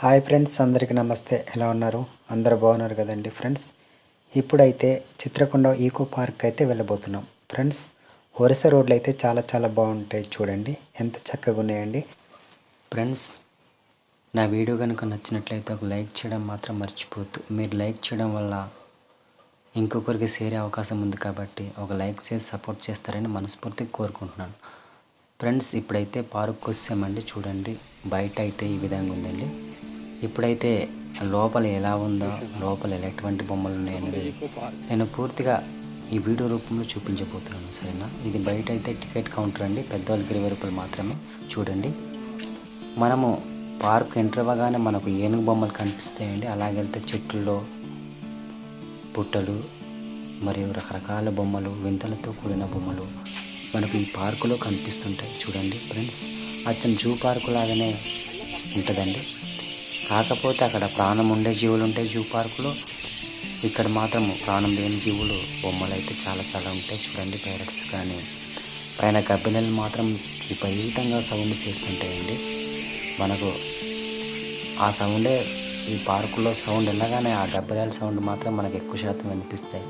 Hi friends, అందరికీ నమస్తే. ఎలా ఉన్నారు? అందరూ బాగున్నారు కదండి ఫ్రెండ్స్. ఇప్పుడైతే చిత్రకొండ ఈకో పార్క్ అయితే వెళ్ళబోతున్నాం ఫ్రెండ్స్. వరుస రోడ్లు అయితే చాలా చాలా బాగుంటాయి. చూడండి ఎంత చక్కగా ఉన్నాయండి ఫ్రెండ్స్. నా వీడియో కనుక నచ్చినట్లయితే ఒక లైక్ చేయడం మాత్రం మర్చిపోవద్దు. మీరు లైక్ చేయడం వల్ల ఇంకొకరికి చేరే అవకాశం ఉంది కాబట్టి ఒక లైక్ చేసి సపోర్ట్ చేస్తారని మనస్ఫూర్తిగా కోరుకుంటున్నాను ఫ్రెండ్స్. ఇప్పుడైతే పార్క్ వచ్చామండి. చూడండి బయట అయితే ఈ విధంగా ఉందండి. ఇప్పుడైతే లోపల ఎలా ఉందో, లోపల ఎలాంటి బొమ్మలు ఉన్నాయనేది నేను పూర్తిగా ఈ వీడియో రూపంలో చూపించబోతున్నాను, సరేనా. ఇది బయట అయితే టికెట్ కౌంటర్ అండి. పెద్దవాళ్ళకి 20 రూపాయలు మాత్రమే. చూడండి, మనము పార్క్ ఎంటర్ అవ్వగానే మనకు ఏనుగు బొమ్మలు కనిపిస్తాయండి. అలాగెళ్తే చెట్లలో పుట్టలు మరియు రకరకాల బొమ్మలు, వింతలతో కూడిన బొమ్మలు మనకు ఈ పార్కులో కనిపిస్తుంటాయి. చూడండి ఫ్రెండ్స్, అచ్చం జూ పార్కు లాగానే ఉంటుందండి. కాకపోతే అక్కడ ప్రాణం ఉండే జీవులు ఉంటాయి జూ పార్కులో. ఇక్కడ మాత్రం ప్రాణం లేని జీవులు బొమ్మలు అయితే చాలా చాలా ఉంటాయి. చూడండి, ప్యారెట్స్ కానీ పైన గబ్బిలలు మాత్రం విపరీతంగా సౌండ్ చేస్తుంటాయండి. మనకు ఆ సౌండే ఈ పార్కులో సౌండ్ వెళ్ళగానే ఆ గబ్బిలాల సౌండ్ మాత్రం మనకు ఎక్కువ శాతం వినిపిస్తాయి.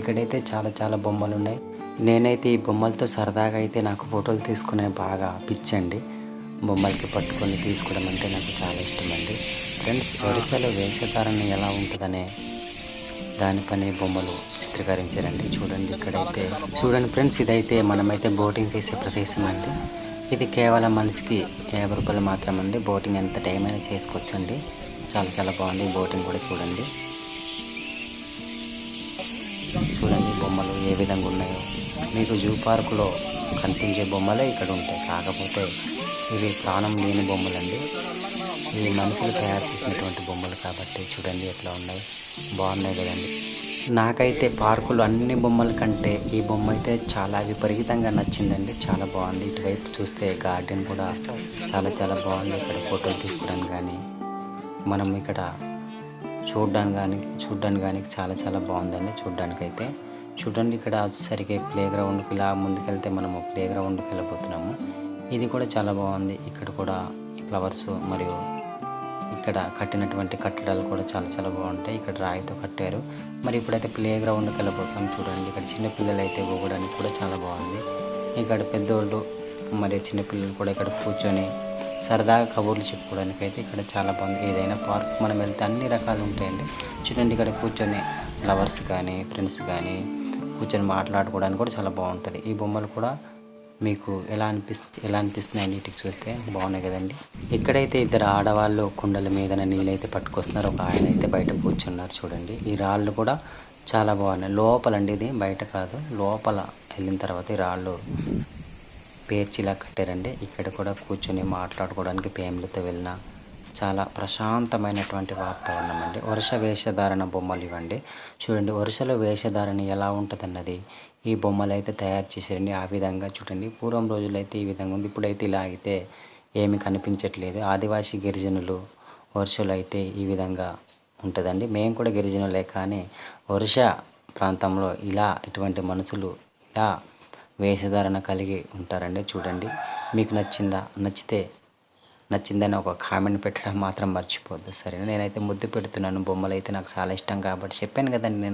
ఇక్కడైతే చాలా చాలా బొమ్మలు ఉన్నాయి. నేనైతే ఈ బొమ్మలతో సరదాగా అయితే నాకు ఫోటోలు తీసుకునే బాగా పిచ్చండి. బొమ్మలకి పట్టుకొని తీసుకోవడం అంటే నాకు చాలా ఇష్టమండి ఫ్రెండ్స్. ఒరిస్సాలో వేషధారణ ఎలా ఉంటుందనే దానిపైన బొమ్మలు చిత్రీకరించారండి. చూడండి, ఇక్కడైతే చూడండి ఫ్రెండ్స్, ఇదైతే మనమైతే బోటింగ్ చేసే ప్రదేశం అండి. ఇది కేవలం మనిషికి 50 రూపాయలు మాత్రమే అండి. బోటింగ్ ఎంత టైం అయినా చేసుకోవచ్చండి. చాలా చాలా బాగుంది బోటింగ్ కూడా. చూడండి చూడండి బొమ్మలు ఏ విధంగా ఉన్నాయో. మీకు జూ పార్కులో కనిపించే బొమ్మలే ఇక్కడ ఉంటాయి. కాకపోతే ఇవి ప్రాణం లేని బొమ్మలండి. ఇవి మనుషులు తయారు చేసినటువంటి బొమ్మలు కాబట్టి చూడండి ఎట్లా ఉన్నాయి, బాగున్నాయి కదండి. నాకైతే పార్కులు అన్ని బొమ్మల కంటే ఈ బొమ్మ అయితే చాలా విపరీతంగా నచ్చిందండి. చాలా బాగుంది. ఇటువైపు చూస్తే గార్డెన్ కూడా చాలా చాలా బాగుంది. ఇక్కడ ఫోటోలు తీసుకోవడానికి కానీ, మనం ఇక్కడ చూడడానికి కానీ చాలా చాలా బాగుందండి చూడడానికైతే. చూడండి, ఇక్కడ వచ్చేసరికి ప్లే గ్రౌండ్కి ఇలా ముందుకెళ్తే మనము ప్లే గ్రౌండ్కి వెళ్ళిపోతున్నాము. ఇది కూడా చాలా బాగుంది. ఇక్కడ కూడా ఫ్లవర్స్ మరియు ఇక్కడ కట్టినటువంటి కట్టడాలు కూడా చాలా చాలా బాగుంటాయి. ఇక్కడ రాయితో కట్టారు. మరి ఇప్పుడైతే ప్లే గ్రౌండ్కి వెళ్ళిపోతాం. చూడండి, ఇక్కడ చిన్నపిల్లలు అయితే ఊగడానికి కూడా చాలా బాగుంది. ఇక్కడ పెద్దోళ్ళు మరి చిన్నపిల్లలు కూడా ఇక్కడ కూర్చొని సరదాగా కబుర్లు చెప్పుకోవడానికి అయితే ఇక్కడ చాలా బాగుంది. ఏదైనా పార్క్ మనం వెళ్తే అన్ని రకాలు ఉంటాయండి. చూడండి, ఇక్కడ కూర్చొని లవర్స్ కానీ ఫ్రెండ్స్ కానీ కూర్చొని మాట్లాడుకోవడానికి కూడా చాలా బాగుంటుంది. ఈ బొమ్మలు కూడా మీకు ఎలా అనిపిస్తున్నాయి నీటికి చూస్తే బాగున్నాయి కదండి. ఇక్కడైతే ఇద్దరు ఆడవాళ్ళు కుండల మీద నీళ్ళైతే పట్టుకొస్తున్నారు. ఒక ఆయన అయితే బయట కూర్చున్నారు. చూడండి, ఈ రాళ్ళు కూడా చాలా బాగున్నాయి. లోపలండి, ఇది బయట కాదు, లోపల వెళ్ళిన తర్వాత ఈ రాళ్ళు పేర్చిలా కట్టారండి. ఇక్కడ కూడా కూర్చొని మాట్లాడుకోవడానికి ఫ్యామిలీతో వెళ్ళిన చాలా ప్రశాంతమైనటువంటి వాతావరణం అండి. వరుస వేషధారణ బొమ్మలు ఇవ్వండి. చూడండి, వరుసలో వేషధారణ ఎలా ఉంటుందన్నది ఈ బొమ్మలు అయితే తయారు చేశారండి. ఆ విధంగా చూడండి, పూర్వం రోజుల్లో అయితే ఈ విధంగా ఉంది. ఇప్పుడైతే ఇలా అయితే ఏమీ కనిపించట్లేదు. ఆదివాసీ గిరిజనులు వరుసలో అయితే ఈ విధంగా ఉంటుందండి. మేము కూడా గిరిజనులే, కానీ వరుస ప్రాంతంలో ఇలా ఇటువంటి మనుషులు ఇలా వేషధారణ కలిగి ఉంటారండి. చూడండి, మీకు నచ్చిందని ఒక కామెంట్ పెట్టడం మాత్రం మర్చిపోద్దు, సరేనా. నేనైతే ముద్దు పెడుతున్నాను. బొమ్మలు అయితే నాకు చాలా ఇష్టం కాబట్టి చెప్పాను కదండి.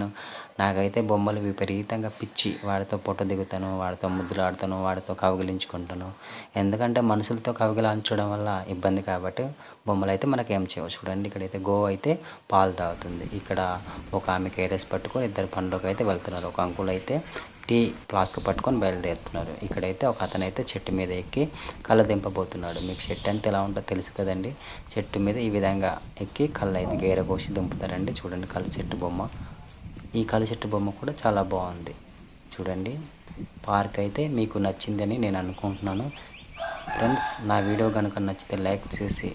నాకైతే బొమ్మలు విపరీతంగా పిచ్చి. వాడితో ఫోటో దిగుతాను, వాడితో ముద్దులు ఆడుతాను, వాడితో కౌగిలించుకుంటాను. ఎందుకంటే మనుషులతో కౌగిలించడం వల్ల ఇబ్బంది కాబట్టి బొమ్మలు అయితే మనకేం చేయవు. చూడండి, ఇక్కడైతే గోవు అయితే పాలు తాగుతుంది. ఇక్కడ ఒక ఆమె కేరెస్ పట్టుకొని ఇద్దరు పనులకు అయితే వెళ్తున్నారు. ఒక అంకుల్ అయితే టీ ఫ్లాస్క్ పట్టుకొని బయలుదేరుతున్నారు. ఇక్కడైతే ఒక అతనైతే చెట్టు మీద ఎక్కి కళ్ళు దింపబోతున్నాడు. మీకు చెట్టు అంటే ఎలా ఉంటుందో తెలుసు కదండి. చెట్టు మీద ఈ విధంగా ఎక్కి కళ్ళు అయితే గేర కోసి దింపుతారండి. చూడండి, కళ్ళు చెట్టు బొమ్మ. ఈ కళ్ళు చెట్టు బొమ్మ కూడా చాలా బాగుంది. చూడండి, పార్క్ అయితే మీకు నచ్చిందని నేను అనుకుంటున్నాను ఫ్రెండ్స్. నా వీడియో కనుక నచ్చితే లైక్ చేసి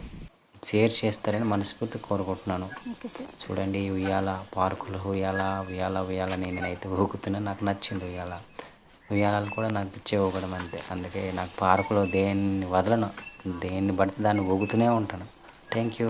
షేర్ చేస్తారని మనస్ఫూర్తి కోరుకుంటున్నాను. చూడండి, ఉయ్యాల పార్కులో ఉయ్యాల నేనైతే ఊగుతున్నా. నాకు నచ్చింది ఉయ్యాలలు కూడా నాకు పిచ్చే ఊగడం అంతే. అందుకే నాకు పార్కులో దేన్ని వదలను, దేన్ని పడితే దాన్ని ఊగుతూనే ఉంటాను. Thank you.